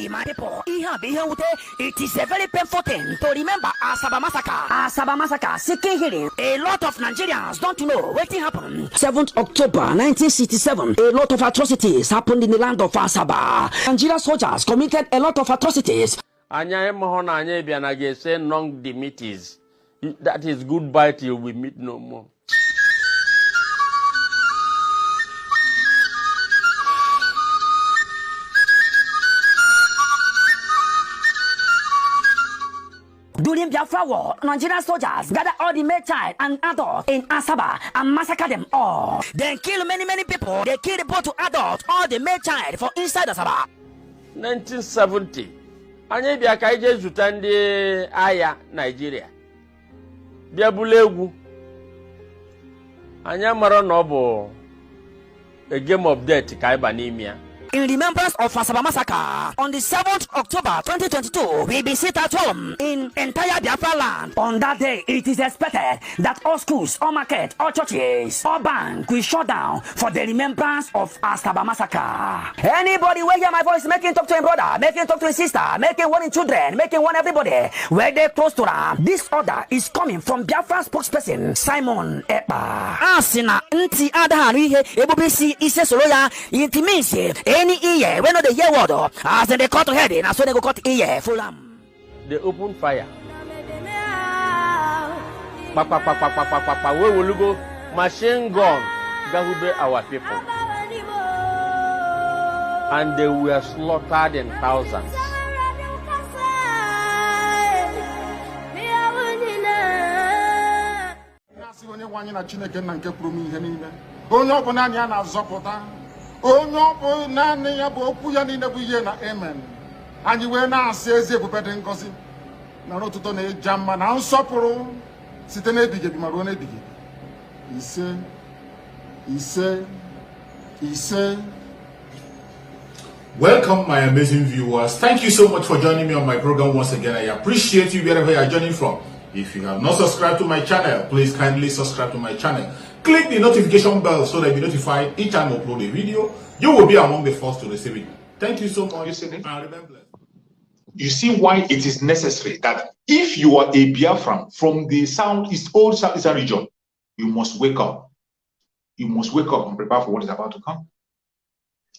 My people, it is a very painful thing to remember Asaba massacre. Asaba massacre, seeking healing. A lot of Nigerians don't know what happened. 7th October 1967, a lot of atrocities happened in the land of Asaba. Nigerian soldiers committed a lot of atrocities. Anya mohona anya bianage say long the meeties. That is goodbye till we meet no more. During Biafra war, Nigerian soldiers gathered all the male child and adults in Asaba and massacred them all. They killed many people. They killed both adults, all the male child for inside Asaba. 1970. Anya biaka ije zutande aya Nigeria. Bia bulegu. Anya mara no bo a game of death ka iba n'imia. In remembrance of Asaba massacre, on the 7th October 2022, we be sit at home in entire Biafra land. On that day, it is expected that all schools, all markets, all churches, all banks will shut down for the remembrance of Asaba massacre. Anybody where hear my voice, making talk to him brother, making talk to his sister, making one in children, making one everybody, where they close to them. This order is coming from Biafra spokesperson Simon Ekpa. Asina nti adahari he ebubisi ise soloya intiminsi. Any ear, when they hear word, as they cut head, and so they go cut ear, full They open fire. Where will you go? Machine gun, Gahube our people. And they were slaughtered in thousands. Onye bụ naanị ya bụ okwu ya niile bụ ihe na amen. Anyị wee na-asị ezi ebube dị ngọzi na ọtụtụ na-eja mma na nsọpụrụ site n'ebighị ebi ma ruo n'ebighị ebi. Ise. Welcome, my amazing viewers. Thank you so much for joining me on my program once again. I appreciate you wherever you are joining from. If you have not subscribed to my channel, please kindly subscribe to my channel. Click the notification bell so that you'll be notified each time I upload a video. You will be among the first to receive it. Thank you so much. And remember, you see why it is necessary that if you are a Biafran from the southeast, old southeastern region, you must wake up. You must wake up and prepare for what is about to come.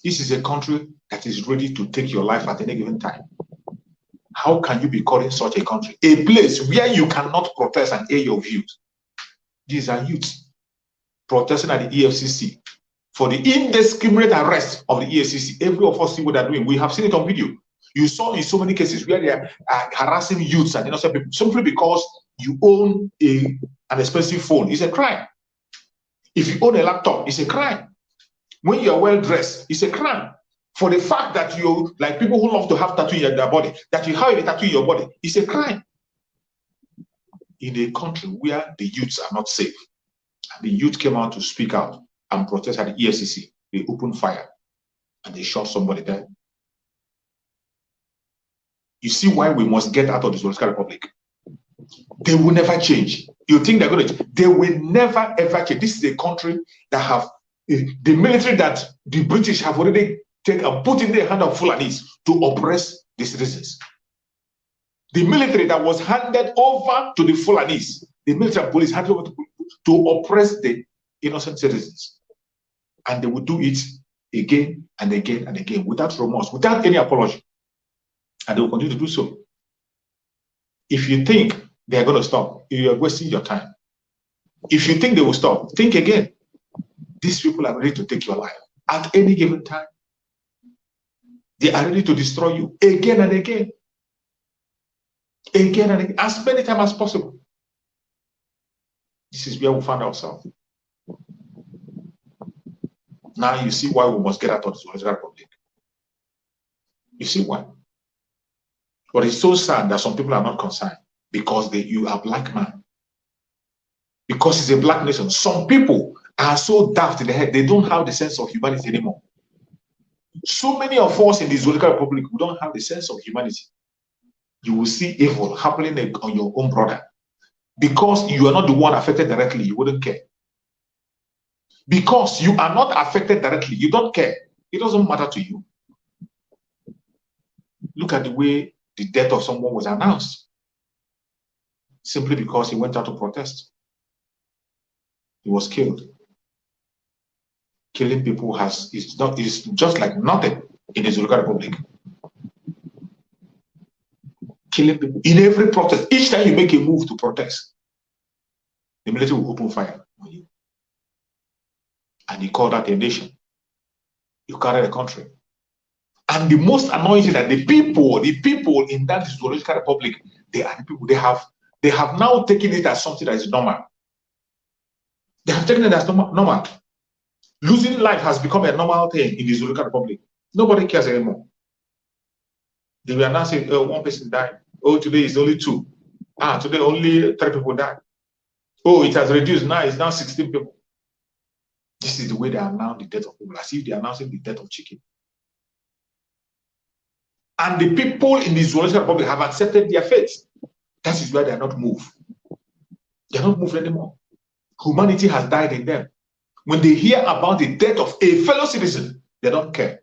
This is a country that is ready to take your life at any given time. How can you be calling such a country a place where you cannot protest and air your views? These are youths protesting at the EFCC for the indiscriminate arrest of the EFCC. Every of us see what they're doing. We have seen it on video. You saw in so many cases where they are harassing youths and innocent people simply because you own an expensive phone. It's a crime. If you own a laptop, it's a crime. When you are well dressed, it's a crime. For the fact that you, like people who love to have tattoo in their body, that you have a tattoo in your body, it's a crime. In a country where the youths are not safe, and the youth came out to speak out and protest at the EFCC, they opened fire and they shot somebody there. You see why we must get out of this Political Republic. They will never change. You think they're going to change? They will never ever change. This is a country that have the military that the British have already taken and put in the hand of Fulanis to oppress the citizens. The military that was handed over to the Fulanis, the military and police handed over to oppress the innocent citizens. And they will do it again and again and again without remorse, without any apology. And they will continue to do so. If you think they are going to stop, you are wasting your time. If you think they will stop, think again. These people are ready to take your life at any given time. They are ready to destroy you again and again. Again and again, as many times as possible. This is where we find ourselves. Now you see why we must get out of the Political Republic. You see why? But it's so sad that some people are not concerned because you are black man. Because it's a black nation. Some people are so daft in the head, they don't have the sense of humanity anymore. So many of us in this Political Republic, we don't have the sense of humanity. you will see evil happening on your own brother. Because you are not the one affected directly, you wouldn't care. Because you are not affected directly, you don't care. It doesn't matter to you. Look at the way the death of someone was announced. Simply because he went out to protest. He was killed. Killing people is just like nothing in the Zuluka Republic. Killing people in every protest. Each time you make a move to protest, the military will open fire on you. And you call that a nation. You carry the country. And the most annoying is that the people in that Zoological Republic, they are the people, they have now taken it as something that is normal. They have taken it as normal. Losing life has become a normal thing in the Zoological Republic. Nobody cares anymore. They were announcing, oh, one person died. Oh, today is only 2. Today only 3 people died. Oh, it has reduced. Now it's now 16 people. This is the way they announce the death of people, as if they are announcing the death of chicken. And the people in the Zoological Republic have accepted their fate. That is why they are not moved. They are not moved anymore. Humanity has died in them. When they hear about the death of a fellow citizen, they don't care.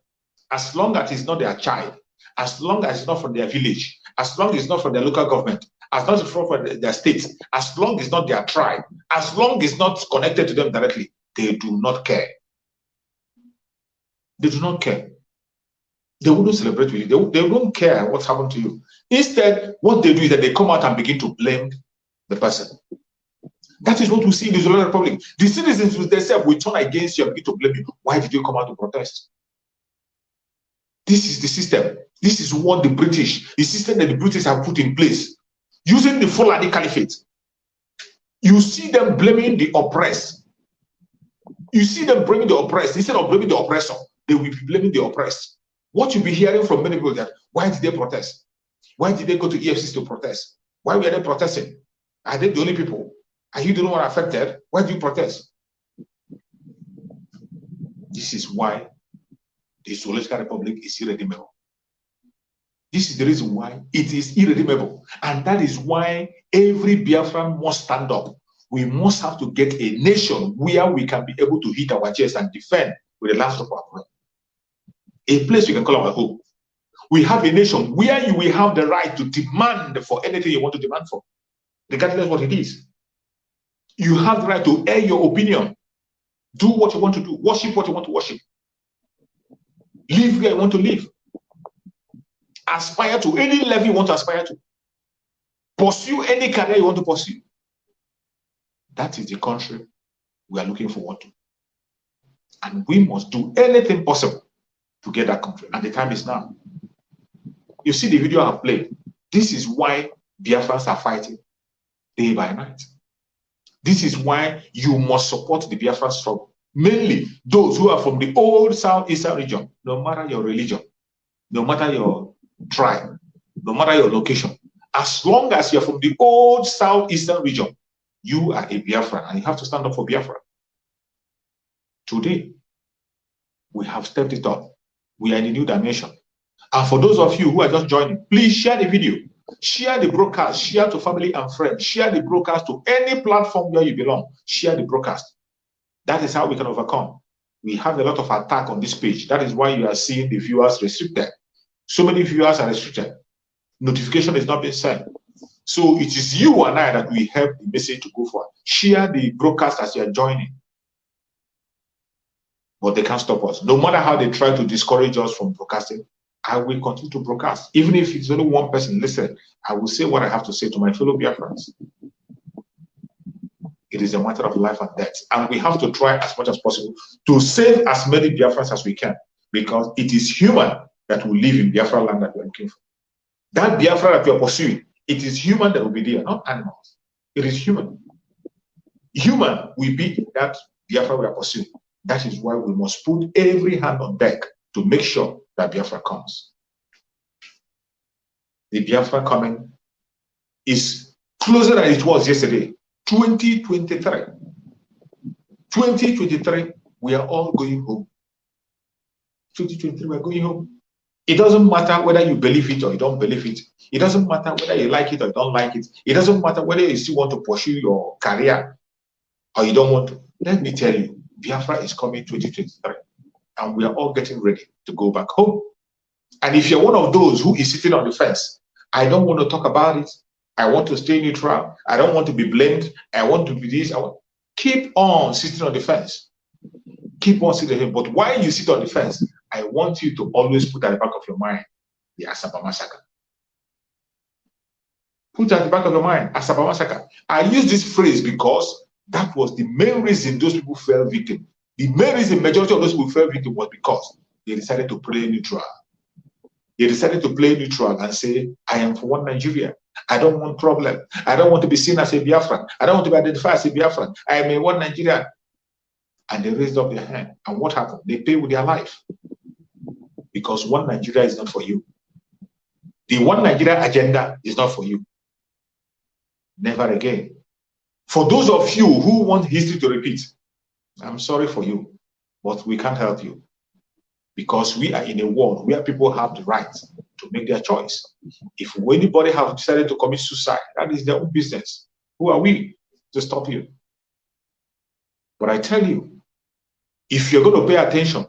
As long as it's not their child, as long as it's not from their village, as long as it's not from their local government, as long as it's from their state, as long as it's not their tribe, as long as it's not connected to them directly, they do not care. They do not care. They wouldn't celebrate with you. They don't care what's happened to you. Instead, what they do is that they come out and begin to blame the person. That is what we see in the Zoological Republic. The citizens with themselves will turn against you and begin to blame you. Why did you come out to protest? This is the system. This is what the system that the British have put in place. Using the Fulani Caliphate. You see them blaming the oppressed. You see them blaming the oppressed. Instead of blaming the oppressor, they will be blaming the oppressed. What you'll be hearing from many people is that, why did they protest? Why did they go to EFCs to protest? Why were they protesting? Are they the only people? Are you the only one affected? Why do you protest? This is why the Zoological Republic is irredeemable. This is the reason why it is irredeemable. And that is why every Biafran must stand up. We must have to get a nation where we can be able to hit our chest and defend with the last of our breath. A place we can call our home. We have a nation where you will have the right to demand for anything you want to demand for, regardless of what it is. You have the right to air your opinion. Do what you want to do. Worship what you want to worship. Live where you want to live. Aspire to any level you want to aspire to. Pursue any career you want to pursue. That is the country we are looking forward to. And we must do anything possible to get that country. And the time is now. You see the video I have played. This is why Biafrans are fighting day by night. This is why you must support the Biafran struggle. Mainly those who are from the old Southeastern region, no matter your religion, no matter your tribe, no matter your location. As long as you're from the old Southeastern region, you are a Biafran and you have to stand up for Biafra. Today, we have stepped it up. We are in a new dimension. And for those of you who are just joining, please share the video. Share the broadcast. Share to family and friends. Share the broadcast to any platform where you belong. Share the broadcast. That is how we can overcome. We have a lot of attack on this page. That is why you are seeing the viewers restricted. So many viewers are restricted. Notification is not being sent. So it is you and I that we help the message to go forward. Share the broadcast as you are joining. But they can't stop us. No matter how they try to discourage us from broadcasting, I will continue to broadcast. Even if it's only one person listen, I will say what I have to say to my fellow Biafrans. It is a matter of life and death. And we have to try as much as possible to save as many Biafrans as we can. Because it is human that will live in Biafra land that we are looking for. That Biafra that we are pursuing, it is human that will be there, not animals. It is human. Human will be in that Biafra we are pursuing. That is why we must put every hand on deck to make sure that Biafra comes. The Biafra coming is closer than it was yesterday. 2023. 2023, we are all going home. 2023, we are going home. It doesn't matter whether you believe it or you don't believe it. It doesn't matter whether you like it or you don't like it. It doesn't matter whether you still want to pursue your career or you don't want to. Let me tell you, Biafra is coming 2023, and we are all getting ready to go back home. And if you're one of those who is sitting on the fence, I don't want to talk about it. I want to stay neutral. I don't want to be blamed. I want to be this. Keep on sitting on the fence. Keep on sitting on the fence. But while you sit on the fence, I want you to always put at the back of your mind the Asaba massacre. Put at the back of your mind Asaba massacre. I use this phrase because that was the main reason those people fell victim. The main reason majority of those people fell victim was because they decided to play neutral. They decided to play neutral and say, I am for one Nigeria. I don't want problem. I don't want to be seen as a Biafran. I don't want to be identified as a Biafran. I am a one Nigeria. And they raised up their hand. And what happened? They paid with their life. Because one Nigeria is not for you. The one Nigeria agenda is not for you. Never again. For those of you who want history to repeat, I'm sorry for you, but we can't help you. Because we are in a world where people have the right to make their choice. If anybody have decided to commit suicide, that is their own business. Who are we to stop you? But I tell you, if you're going to pay attention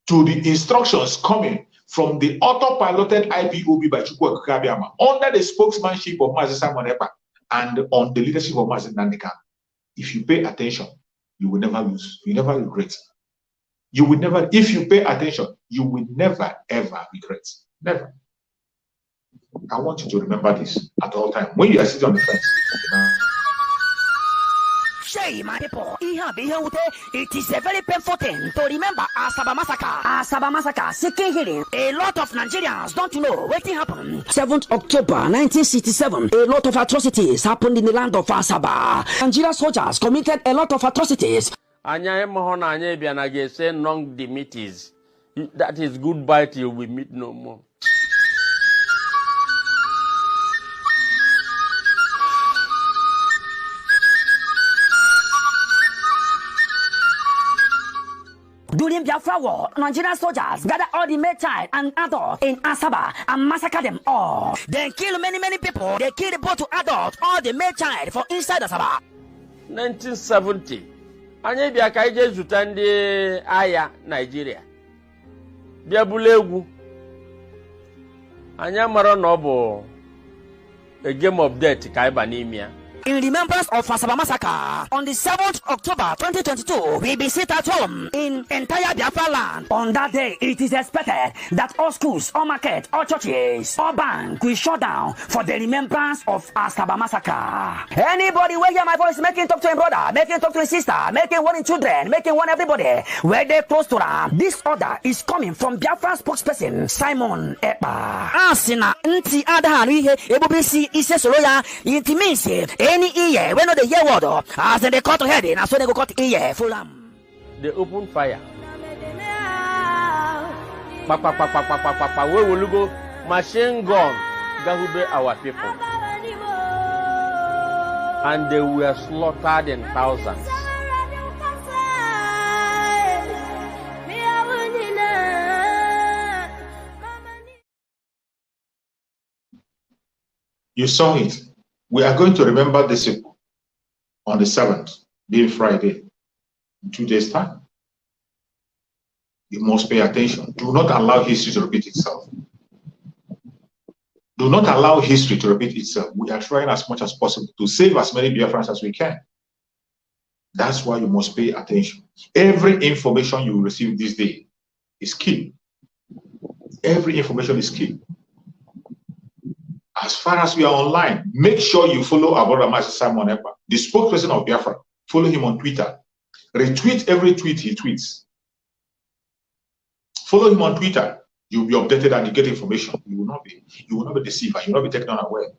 to the instructions coming from the autopiloted IPOB by Chukwu Kabiama under the spokesmanship of Mazi Simon Ekpa and on the leadership of Mazi Nandika, if you pay attention, you will never lose. You never regret. You will never, if you pay attention, you will never, ever regret. Never. I want you to remember this at all times. When you are sitting on the fence, Say, my people, it is a very painful thing to remember Asaba Massacre. Asaba Massacre, Cking healing. A lot of Nigerians don't know what happened. 7th October 1967, a lot of atrocities happened in the land of Asaba. Nigerian soldiers committed a lot of atrocities. Anya emohona anya biana ge say long the meetings. That is goodbye till we meet no more. During Biafra war, Nigerian soldiers gathered all the male child and adults in Asaba and massacred them all. They killed many people. They killed both adults, all the male child from inside Asaba. 1970. Anya bia ka ije zuta ndị agha Nigeria. Bia bulegwu. Anya mara na ọ bụ a game of death ka iba n'ime ya. In remembrance of Asaba Massacre, on the 7th October 2022, we be sit at home in entire Biafra land. On that day, it is expected that all schools, all markets, all churches, all banks will shut down for the remembrance of Asaba Massacre. Anybody where hear my voice, making talk to a brother, making talk to a sister, making one in children, making one everybody, where they close to them. This order is coming from Biafra spokesperson Simon Ekpa. Asina nti adahari he ebobisi ise soloya intiminsi. Any ear, when they hear word, as they cut head, and so they go cut ear full. They open fire. Where will you go? Machine gun, Gahube our people. And they were slaughtered in thousands. you saw it. We are going to remember this on the 7th, being Friday, in 2 days' time. You must pay attention. Do not allow history to repeat itself. Do not allow history to repeat itself. We are trying as much as possible to save as many Biafrans as we can. That's why you must pay attention. Every information you receive this day is key. Every information is key. As far as we are online, make sure you follow our brother Master Simon Ekpa, the spokesperson of Biafra. Follow him on Twitter. Retweet every tweet he tweets. Follow him on Twitter. You'll be updated and you get information. You will not be deceived and you will not be taken unaware.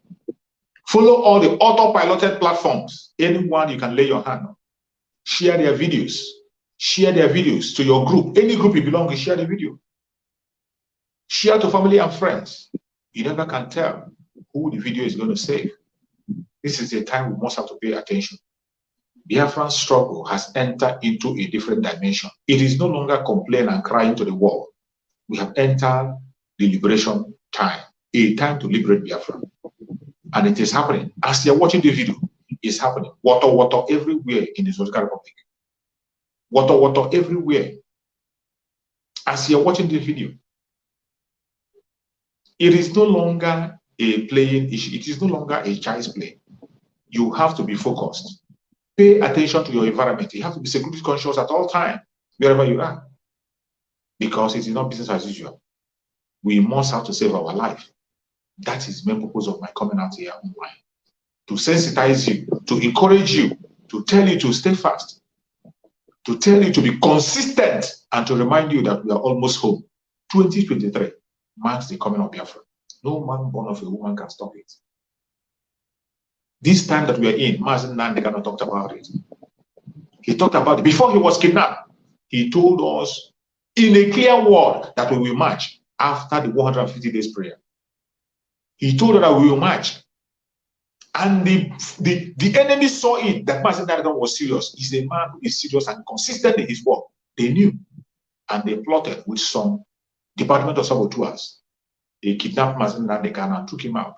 Follow all the auto-piloted platforms. Anyone you can lay your hand on. Share their videos. Share their videos to your group. Any group you belong to, share the video. Share to family and friends. You never can tell who the video is going to save. This is a time we must have to pay attention. Biafran's struggle has entered into a different dimension. It is no longer complain and crying to the world. We have entered the liberation time, a time to liberate Biafra. And it is happening. As you're watching the video, it's happening. Water everywhere in the Democratic Republic. Water everywhere. As you're watching the video, it is no longer a playing issue. It is no longer a child's play. You have to be focused. Pay attention to your environment. You have to be security conscious at all times, wherever you are. Because it is not business as usual. We must have to save our life. That is the main purpose of my coming out here online. To sensitize you, to encourage you, to tell you to stay fast, to tell you to be consistent, and to remind you that we are almost home. 2023 marks the coming of Biafra. No man born of a woman can stop it. This time that we are in, Mazen Nandekano talked about it. He talked about it. Before he was kidnapped, he told us in a clear word that we will march after the 150 days prayer. He told us that we will march. And the enemy saw it, that Mazen Nandekano was serious. He's a man who is serious and consistent in his work. They knew. And they plotted with some Department of Saboteurs. They kidnapped Mazen Nandekano and took him out.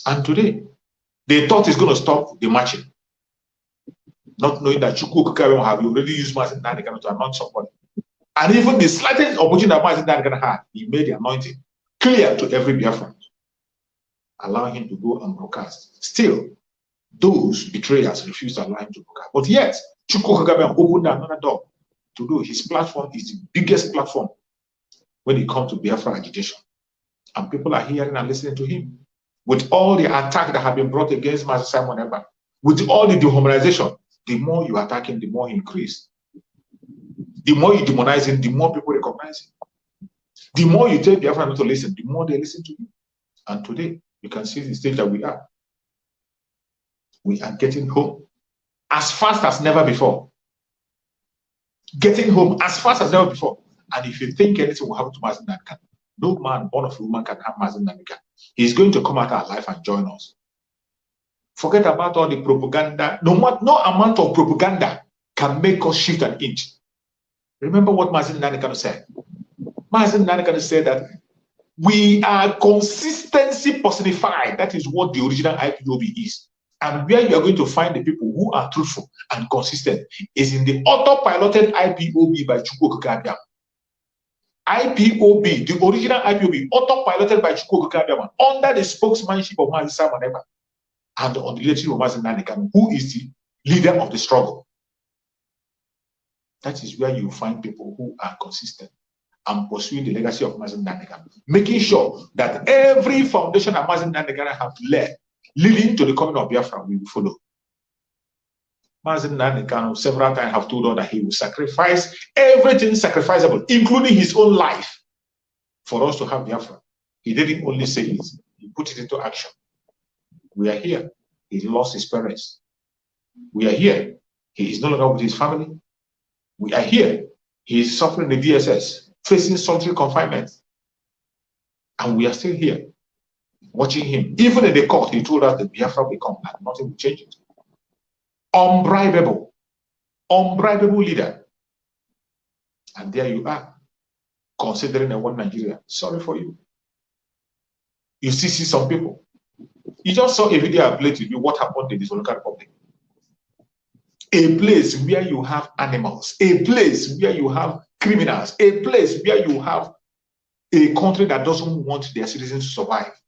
And today, they thought it's going to stop the marching. Not knowing that Chukwu Kukabem have already used Mazen Nandekano to anoint somebody. And even the slightest opportunity that Mazen Nandekano had, he made the anointing clear to every Biafran, allowing him to go and broadcast. Still, those betrayers refused to allow him to broadcast. But yet, Chukwu Kukabem opened another door to do. His platform is the biggest platform when it comes to Biafra agitation. And people are hearing and listening to him. With all the attack that have been brought against Master Simon Ekpa, with all the dehumanization, the more you attack him, the more he increases. The more you demonize him, the more people recognize him. The more you tell Biafra not to listen, the more they listen to you. And today, you can see the stage that we are. We are getting home as fast as never before. Getting home as fast as never before. And if you think anything will happen to Mazen Nandekano, no man born of a woman can have Mazen Nandekano. He's going to come out alive and join us. Forget about all the propaganda. No amount of propaganda can make us shift an inch. Remember what Mazen Nandekano said. Mazen Nandekano said that we are consistency personified. That is what the original IPOB is. And where you are going to find the people who are truthful and consistent is in the autopiloted IPOB by Chukwu Kukabem. IPOB, the original IPOB, autopiloted by Chukwu Kukabem, under the spokesmanship of Mazen Simon Ekpa and on the leadership of Mazen Nandekano, who is the leader of the struggle. That is where you find people who are consistent and pursuing the legacy of Mazen Nandekano, making sure that every foundation that Mazen Nandekano have led, leading to the coming of Biafra, we will follow. Mazen Nandekano several times have told us that he will sacrifice everything sacrificable, including his own life, for us to have Biafra. He didn't only say it, he put it into action. We are here. He lost his parents. We are here. He is no longer with his family. We are here. He is suffering the DSS, facing solitary confinement. And we are still here, watching him. Even in the court, he told us that Biafra will come and nothing will change it. Unbribable leader. And there you are, considering a one Nigeria. Sorry for you. You still see some people. You just saw a video I played to you what happened in this local republic. A place where you have animals, a place where you have criminals, a place where you have a country that doesn't want their citizens to survive.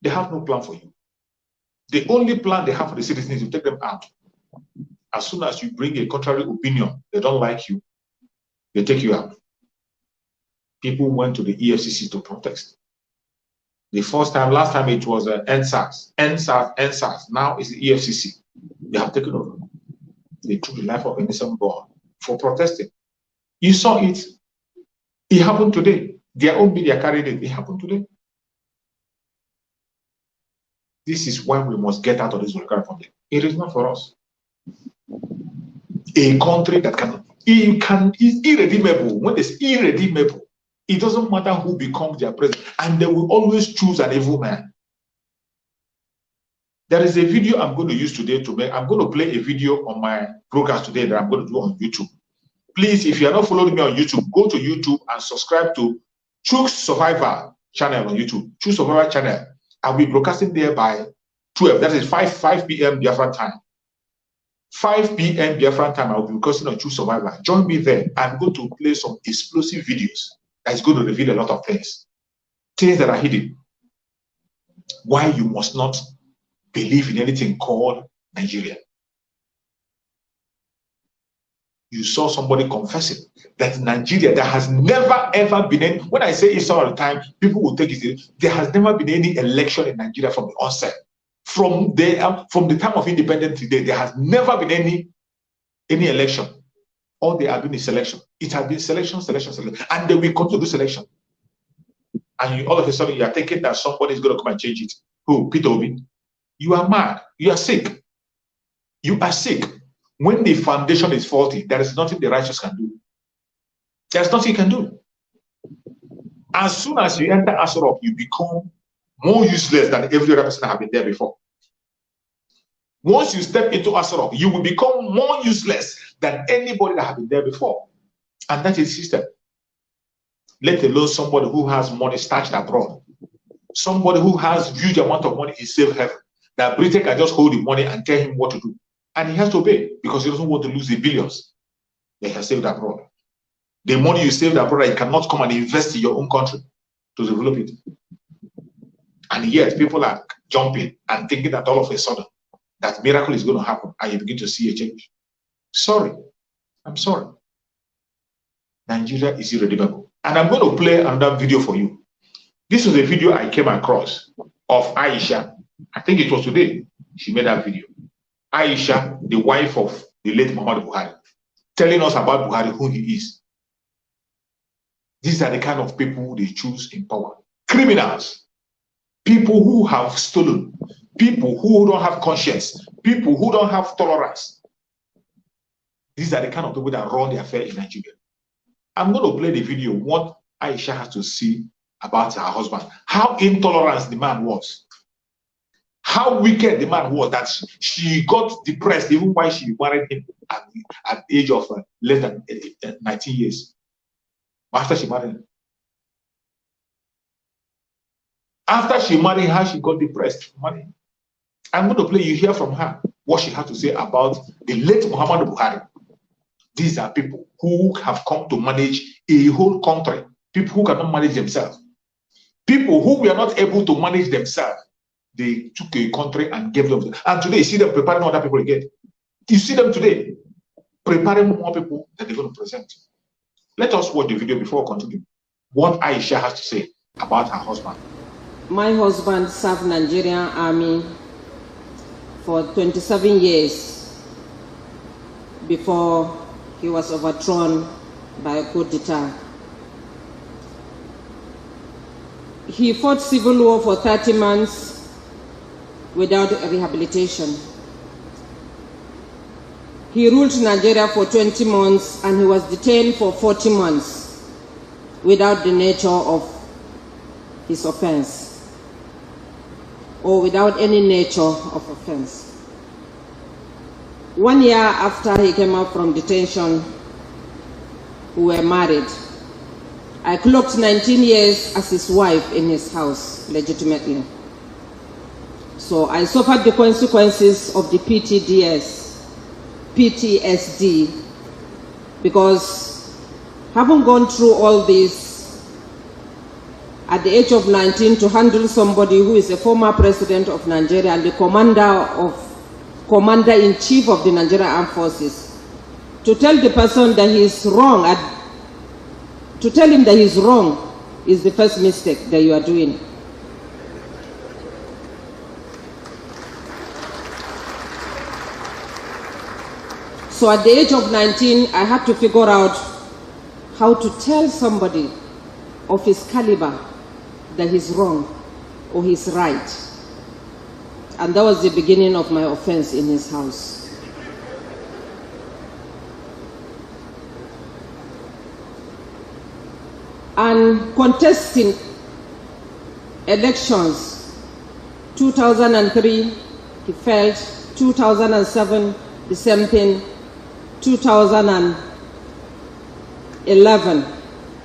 They have no plan for you. The only plan they have for the citizens is to take them out. As soon as you bring a contrary opinion, they don't like you, they take you out. People went to the EFCC to protest. The first time, last time it was NSAS. Now it's the EFCC. They have taken over. They took the life of innocent boy for protesting. You saw it. It happened today. Their own media carried it. It happened today. This is why we must get out of this local republic. It is not for us. A country that is irredeemable. When it's irredeemable, it doesn't matter who becomes their president, and they will always choose an evil man. There is a video I'm going to use today to make. I'm going to play a video on my broadcast today that I'm going to do on YouTube. Please, if you are not following me on YouTube, go to YouTube and subscribe to Choose Survivor channel on YouTube. Choose Survivor channel. I'll be broadcasting there by 12. That is 5 p.m. Biafran time. 5 p.m. Biafran time, I'll be broadcasting on Choose Survivor. Join me there. I'm going to play some explosive videos that is going to reveal a lot of things. Things that are hidden. Why you must not believe in anything called Nigeria. You saw somebody confessing that Nigeria, there has never ever been any, when I say it's all the time, people will take it, there has never been any election in Nigeria from the onset. From the time of independence today, there has never been any election. All they are doing is selection. It has been selection, and they will continue to do selection. And all of a sudden, you are thinking that somebody is going to come and change it. Who? Peter Obi. You are mad. You are sick. You are sick. When the foundation is faulty, there is nothing the righteous can do. There's nothing you can do. As soon as you enter Asorok, you become more useless than every other person that have been there before. Once you step into Asorok, you will become more useless than anybody that have been there before. And that is the system. Let alone somebody who has money stashed abroad. Somebody who has huge amount of money in safe haven. That Britain can just hold the money and tell him what to do. And he has to obey because he doesn't want to lose the billions that he has saved abroad. The money you saved abroad, you cannot come and invest in your own country to develop it. And yet people are jumping and thinking that all of a sudden that miracle is going to happen and you begin to see a change. Sorry. I'm sorry. Nigeria is irredeemable. And I'm going to play another video for you. This was a video I came across of Aisha. I think it was today she made that video. Aisha, the wife of the late Muhammad Buhari, telling us about Buhari, who he is. These are the kind of people they choose in power. Criminals. People who have stolen. People who don't have conscience. People who don't have tolerance. These are the kind of people that run the affair in Nigeria. I'm going to play the video, what Aisha has to say about her husband. How intolerant the man was. How wicked the man was that she got depressed even while she married him at the age of less than 19 years. After she married him. After she married her, she got depressed. I'm going to play, you hear from her what she had to say about the late Muhammad Buhari. These are people who have come to manage a whole country. People who cannot manage themselves. People who were not able to manage themselves. They took a country and gave them. And today, you see them preparing other people again. You see them today preparing more people that they're going to present. Let us watch the video before we continue. What Aisha has to say about her husband. My husband served Nigerian Army for 27 years before he was overthrown by a coup d'etat. He fought civil war for 30 months without rehabilitation. He ruled Nigeria for 20 months and he was detained for 40 months without the nature of his offense or without any nature of offense. 1 year after he came out from detention, we were married. I clocked 19 years as his wife in his house, legitimately. So I suffered the consequences of the PTSD, because having gone through all this at the age of 19 to handle somebody who is a former president of Nigeria and the commander-in-chief of the Nigerian Armed Forces, to tell the person that he is wrong, to tell him that he is wrong is the first mistake that you are doing. So at the age of 19, I had to figure out how to tell somebody of his caliber that he's wrong or he's right. And that was the beginning of my offense in his house. And contesting elections, 2003, he failed, 2007, the same thing, 2011,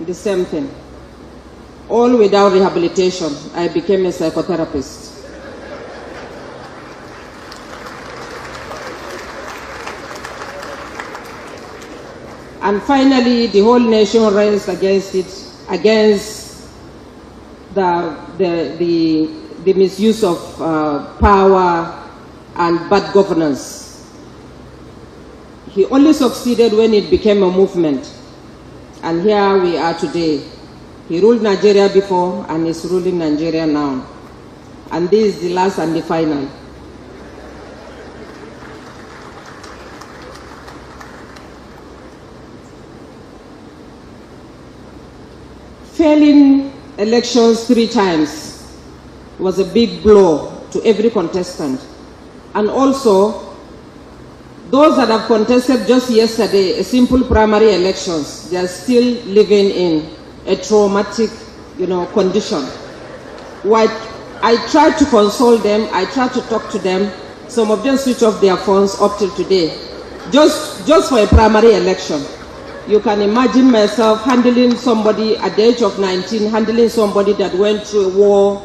the same thing. all without rehabilitation. I became a psychotherapist. And finally, the whole nation raised against it, against the misuse of power and bad governance. He only succeeded when it became a movement. And here we are today. He ruled Nigeria before and is ruling Nigeria now. And this is the last and the final. Failing elections 3 times was a big blow to every contestant. And also, those that have contested just yesterday, a simple primary elections, they are still living in a traumatic, condition. I tried to console them, I tried to talk to them. Some of them switched off their phones up till today, just for a primary election. You can imagine myself handling somebody at the age of 19, handling somebody that went through a war,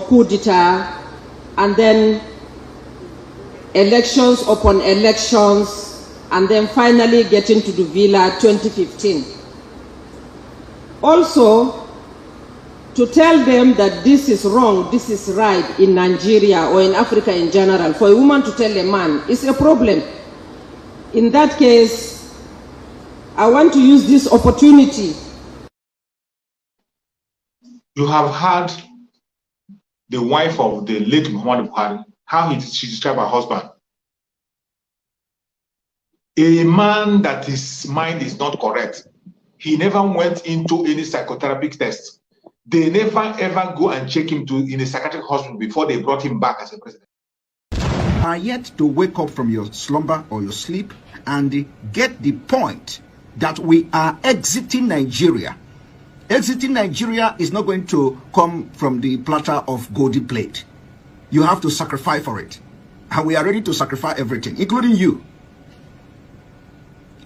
coup d'etat, and then elections upon elections, and then finally getting to the villa 2015. Also, to tell them that this is wrong, this is right in Nigeria or in Africa in general, for a woman to tell a man is a problem. In that case, I want to use this opportunity. You have heard the wife of the late Muhammad Buhari, how she described her husband. A man that his mind is not correct. He never went into any psychotherapy test. They never ever go and check him in a psychiatric hospital before they brought him back as a president. Are yet to wake up from your slumber or your sleep and get the point that we are exiting Nigeria. Exiting Nigeria is not going to come from the platter of golden plate. You have to sacrifice for it. And we are ready to sacrifice everything, including you,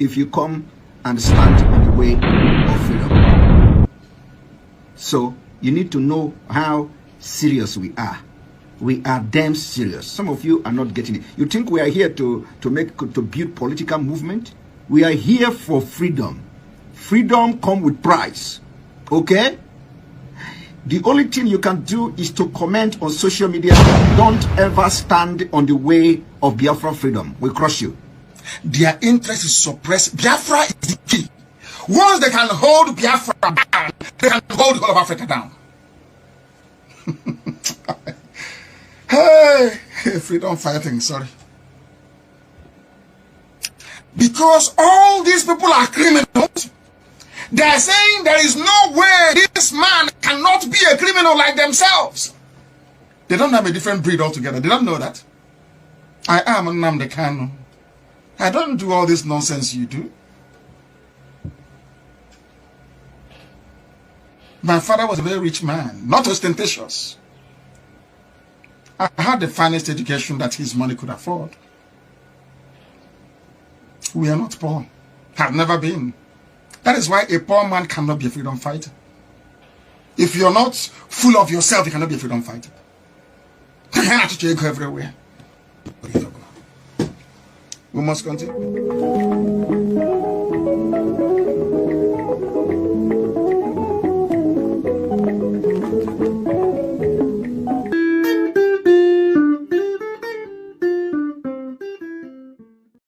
if you come and stand in the way of freedom. So you need to know how serious we are. We are damn serious. Some of you are not getting it. You think we are here to build political movement? We are here for freedom. Freedom comes with price. Okay? The only thing you can do is to comment on social media. Don't ever stand on the way of Biafra freedom. We crush you. Their interest is suppressed. Biafra is the key. Once they can hold Biafra down, they can hold the whole of Africa down. Hey, freedom fighting, sorry. Because all these people are criminals, they are saying there is no way this man cannot be a criminal like themselves. They don't have a different breed altogether. They don't know that. I am Nnamdi Kanu. I don't do all this nonsense you do. My father was a very rich man, not ostentatious. I had the finest education that his money could afford. We are not poor. Have never been. That is why a poor man cannot be a freedom fighter. If you're not full of yourself, you cannot be a freedom fighter. You have to go everywhere. We must continue.